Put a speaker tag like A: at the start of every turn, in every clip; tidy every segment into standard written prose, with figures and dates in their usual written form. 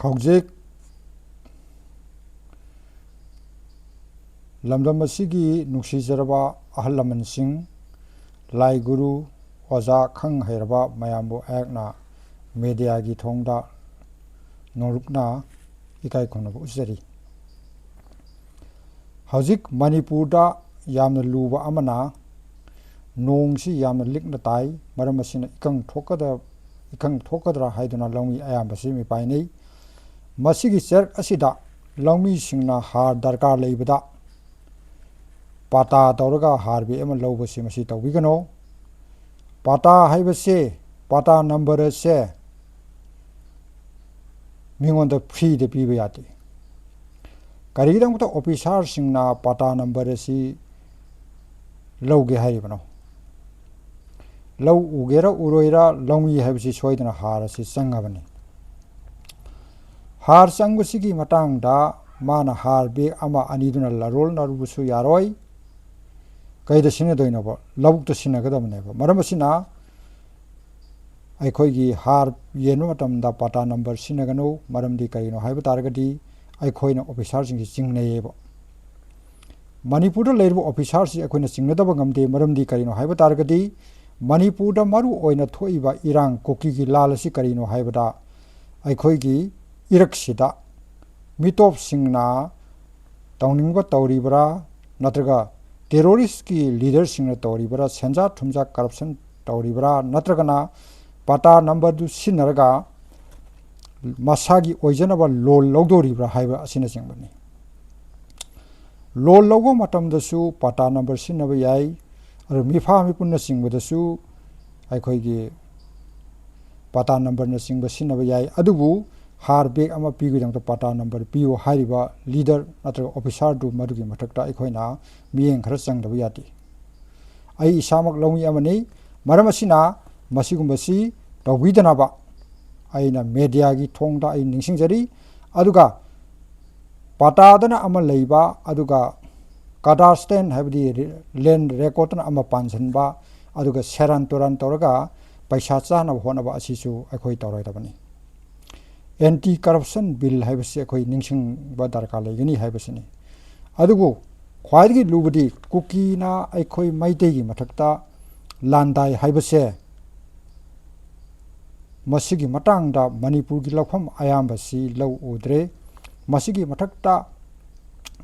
A: Hojik Lamdamasigi Nuksizaraba Ahalaman Singh Lai Guru Oza Khang Herba Mayambo Agna Media Githongda Norukna Ikai Konabu Uzari Hojik Manipurda Yamna Luba Amana Nongsi Yamna Likna Tai Maramasina Ikang Thokadra Haiduna Longi Ayambasi Mi Paini Masigi Serk Asida Longi Singna Har Darka Leibada Pata Tauraga Harbi Emma Lobasi Masita Wigano Pata Haibase Pata number se Mingon the Pre the Pibiati Karidam to Officer Singna Pata number si Logi Haibano Low Ugera Uroira Longi Habsi Soidana Harasi Sangavani Har Sangusiki Matangda Mana Harbi Ama Aniduna Larol Narubusu Yaroi Kaida Sinadoinabo, Love to Sinagadamneva. Maramasina Aikoigi Har Yenuatam da Pata number Sinagano, Madam di Kaino Habatargadi, Aikoina officers in Sing Neighbor. Manipur labor officers Akoina Singadabangam de Madam di Kaino Habatargadi, Manipur Maru Oina Toiva Irang Kokiki Lalasi Karino Habata, Aikoigi Iraksida, Mitop Singna, Downingba Tauribra, Natraga. Terrorist ki leaders in the Toribra, Senja Tumja corruption Toribra, Natragana, Pata number to Sinaraga, Masagi Ojanaba low logo ribra hiva Sinasingani. Low logo matam the su, Pata number Sinavayai, or Mifa Mipuna sing with the su, I coigi Pata number nursing the Sinavayai, Adubu, Har big ama pigudang to Pata number Pio Hariba, leader, Natra officer to Madugi Matakta Ikoina, being Krasang the Viati. I Samak Longi Amani, Maramasina, Masigumbasi, the Widanaba, Aina Mediagi Tongda in Ningsingari, Aduga, Patadana Amalaiba, Aduga, Katastan have the land record Ama Pansanba, Aduga Seran Toran Toraga, by Shatsan of Honaba Asisu, Akoitorabani. Anti-corruption bill Habasi Akoi Ningsing Badarka Legani Habasini. Adugo, Quadi Lubadi, Cookie na Akoi Maitegi Matakta, Landai Habase Masigi Matangda, Manipur Gilapam Ayambasi, Low Udre, Masigi Matakta,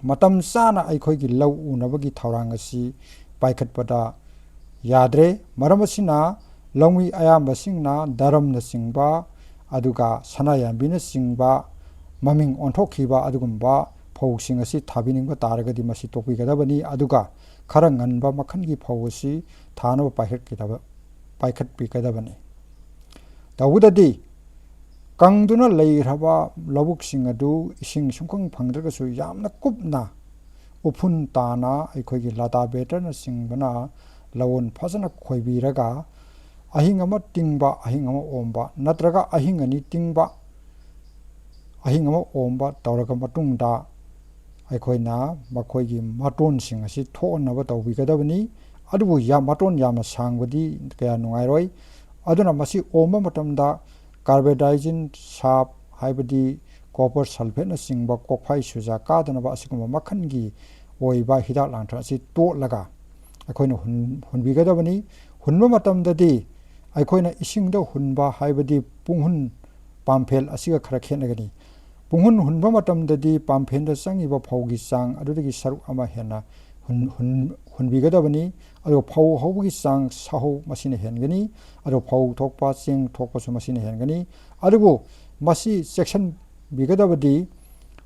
A: Matam Sana Aikoigi Low Unabagi Taurangasi, Baikat Pada, Yadre, Maramasina, Longi Ayambasingna, Daram Nasingba, Aduga Sanayan Bina Singba, Maming on Tokiba Adugumba, Posing a seat tabining the Targa di Masitopi Gadabani, Aduga, Karanganba Makangi Powsi, Tano Paikat Pikadabani. The Wudadi Kangduna lay Raba, Labuk Singadu, Sing Sungkung Pandragasu Yamna Kupna, Upun Tana, Ikogi Lata Better, Singbana, Lawon Pasana Koibiraga. Ahingama Tingba, Ahingama Omba, Natraga Ahingani Tingba, Ahingama Omba, Tauraga Matunda, Aikoina, Makoigi, Maton sing as it torn about the Wigadavani, Adu Yamaton Yama Sangwadi, Kayanuiroi, Aduna Masi Oma Matamda, Carbidizin, Sharp, Hybidi, Copper Sulphate, Singba, Kopai Suza, Gardenaba Sikuma Makangi, Oiba Hidalantra, sit to Laga, Akoina Hunbigadavani, Hunmatam the day. Aikoina Isingdo Hunba Haibadi Punghun Pampel Asiga Karakenagani. Punghun Hunbamatam the day Pampenda sang Iba Pogi sang, Adudi Saru Amahena, Hunbigadavani, Ado Pau Hogi sang Saho Masina Hengani, Ado Pau Tokpa sing Tokpas Masina Hengani, Adugo Masi section Bigadavadi,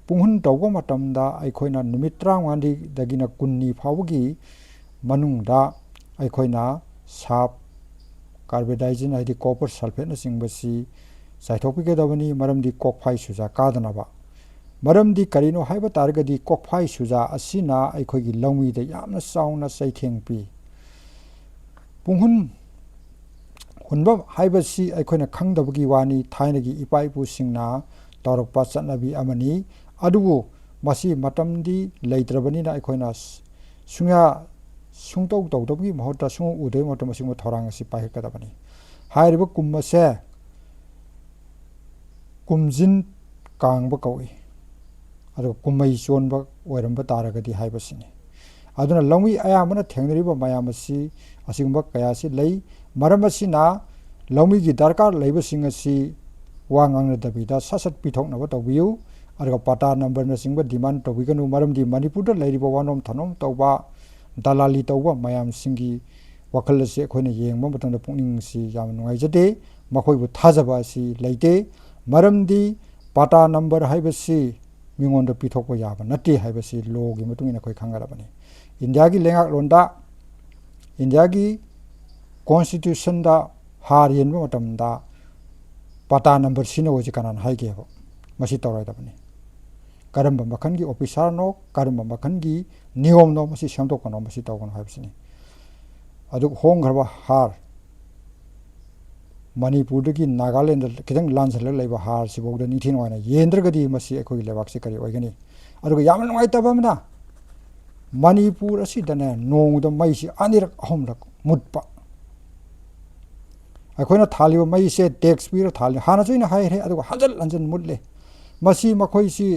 A: Punghun Dogamatam da Aikoina Numitra Wandi Dagina Kunni Paugi, Manungda Aikoina Sap. Carbidizin ID copper sulphate Singbasi, Saitopigadavani, Madam di Kokpai Suza, Gardanaba. Madam di Carino Hybatarga di Kokpai Suza, Asina, Aikogi Longi, the Yamna Sauna Saiting P. Punghun Hunba Hybasi, Aikoina Kangdabagi Wani, Tainagi Ipaipu Singna, Torok Pasanabi Amani, Adugo, Masi Matamdi, Laitrabanina Aikoinas, Sunga. Sungto Dogi Mahota Sung Ude Motomasimo Torang Sipai Kadabani. High Kumase Kumzin kang ba kawi ado kumai chon ba oiram ba taragadi haibasini aduna longmi aya mana thengnari ba mayamasi asigba kaya si lei maramasi na longmi gi darkar leiba singasi wangang na dabida sasat pithok na ba tobiu ado pata number na singba demand tobiganu maramdi manipur da leiriba wanom thanom toba dalali toba mayam singi wakal se khoine yengba matang pungning si yam nungai jate makhoi bu thajaba si leite maramdi pata number haibasi mingon da pithok ba yaba nati haibasi lo gi matung ina khoi khangara bani india gi lengak londa india gi constitution da har yen ba matam da pata number sino ji kanan haige ba masi torai da bani karam ba makhan gi officer no karam ba makhan gi niyom no masi shamto kono masi tawon haibsini adu hong garba har manipur gi nagaland kidang lansal laiba har sibog da nithin waina yendragadi masi ekoi lebak se kari oigani adu yamna ngai tabamna manipur asi dana nong da mai si anirak ahomrak mutpa akoina thaliba mai se tax pira thali hana joina hai re adu hanjal anjan mutle masi makhoi si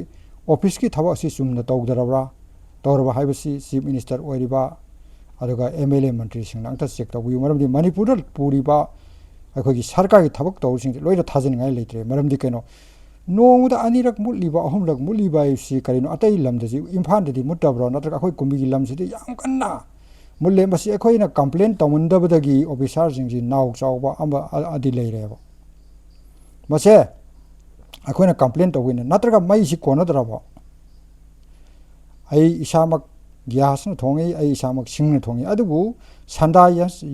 A: office ki thaba si sumna tawdarabra tawraba haibasi chief minister oiriba aduga mla mantri singna angta check taw wi maramdi manipur puriba akogi sarkar gi thabak tawsing loina thajin ngai leitre maramdi keno nongda anirak muliba ahomrak muliba si karino atai lamdaji imphal dadi mutabra natrak akoi kumbi gi lamsidi yam kanna mulle masi akoina complaint tawundabadagi officer jingji naw chawba amba adi leireba mase akoina complaint tawina natraka mai si konadraba ai isamak gas na thongi ai isamak sing na thongi adubu sanda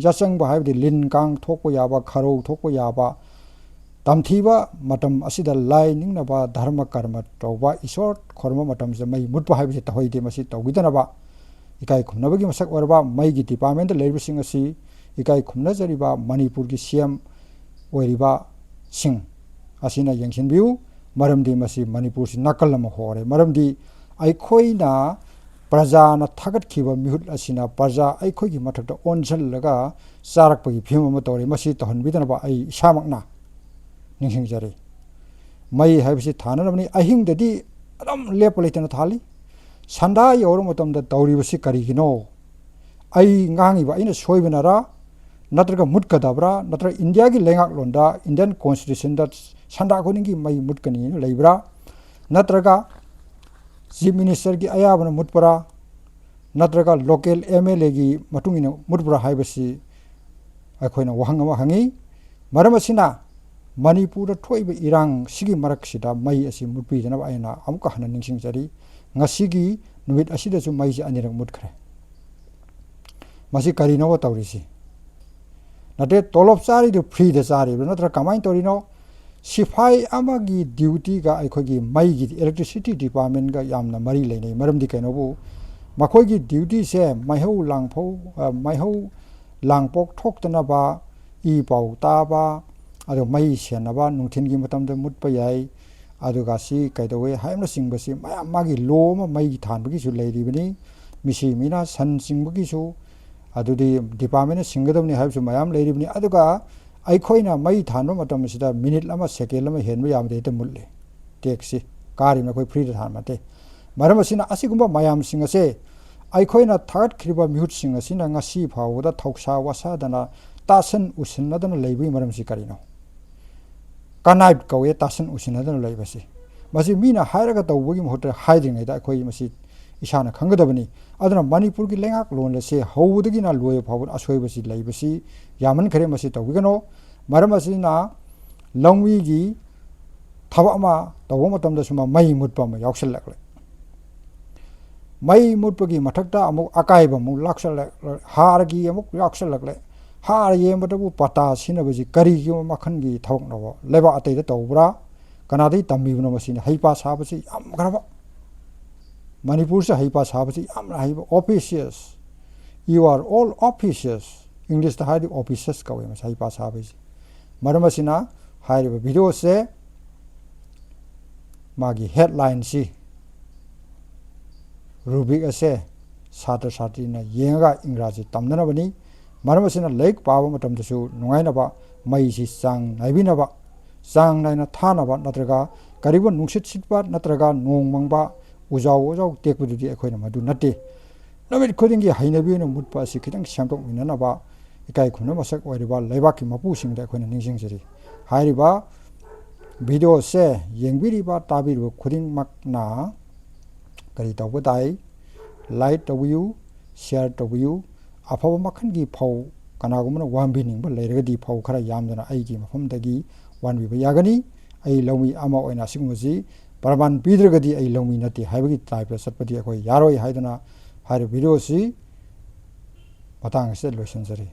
A: yasang ba haibdi lin kang thokpo yaba kharo thokpo yaba tamthiba matam asida lai ningna ba dharma karma tawba isor khorma matam se mai mutpa haibse tahoide masi tawgidana ba ikai khumna bagi masak orba mai gi department leib sing asi ikai khumna jariba manipur gi cm oiriba sing asina yangsin biu maramdi masi manipur si nakal ma hore maramdi ai khoina praja na thagat khiba mihut asina praja ai khoi gi mathak onjal laga sarak pagi phim ma tore masi tahon bidana ba ai samakna ningsing jari mai haibsi thana ramni ahing dadi adam lepolaitana thali sanda yor matam da tawri basi kari gino ai ngangi ba ina soibinara natraga mutkadabra natra india gi lengak londa indian constitution da sanda goningi mai mutkani leibra natraga chief minister gi ayabana mutpara natraga local mla gi matungina mutpara haibasi akhoina wahanga ma hangi maramasina manipur da thoiba irang sigi maraksida mai asi mutpi jana ba aina amka hana ningsing jari ngasigi numit asida su mai ji anirak mutkhre masi karino wa tawrisi nate tolop sari du free de sari natra kamain torino sifai amagi duty ga aikhogi mai gi electricity department ga yamna mari leinei maramdi kainobu makhogi duty se maihau langpho maihau langpok thoktana ba I pau ta ba ado mai siana ba nungthin gi matam da mutpa yai ado ga si kaidawe haimna singbasi maya magi lo ma mai than bagi su leiri bani misi mina san singbagi su ado di department singadamni haibsu mayam leiri bani ado ga aikhoina mai thanba matam sida minute lama second lama henba yamde te mulle taxi kari na koi free than mate maramasina asigumba mayam singase aikhoina third khriba mihut singasina ngasi phawda thoksa wasa dana tasan usinadana leibi maramsi karino kanait kawe tasan usinadana leibasi masi mina hairaga tawbugi mohta haidingai da khoi masi isana khangadabani adana manipur gi lengak lon se howdagi na loye phawur asoibasi leibasi yaman khare masi tawbigano maramasi na longwi gi thaba ma tawo matamda suma mai mutpa ma yaksal lakle mai mutpagi mathakta amuk akaiba mu laksal hargi amuk yaksal lakle har yembabu pata sinabaji kari gi makhan gi thawk no leba atei da tawbra kanadai tammi no masina haipa sabasi am garaba manipur sa haipa sabasi am haipa officious you are all officious english da hadi officious kawe mas haipa sabasi maramasina haiba video se magi headline si rubric ase satra satri na yenga ingraji tamdana bani maramasina lake pawa matam dasu nungai na ba mai si sang naibina ba zang nai na thana ba natraga karibu nungsit sitba natraga nong mangba ujau tekbu di ekhoi na madu nate namit khoding gi hainabi no mutpa si khitang samtok minana ba ikai khuna masak oiriba leibak ki mapu sing da khona ningsing jeri hairiba video se yengbiriba tabiru khoding mak na kari tawba dai like w share w afaba makhan gi phau kanagumna wambi ning ba leiraga di phau khara yamdana ai gi mafam dagi wanbi ba yagani ai lomi ama oina singmuji paraman pidraga di ai lomi nati haibagi type satpati akoi yaroi haidana hari video si patang se lotion jari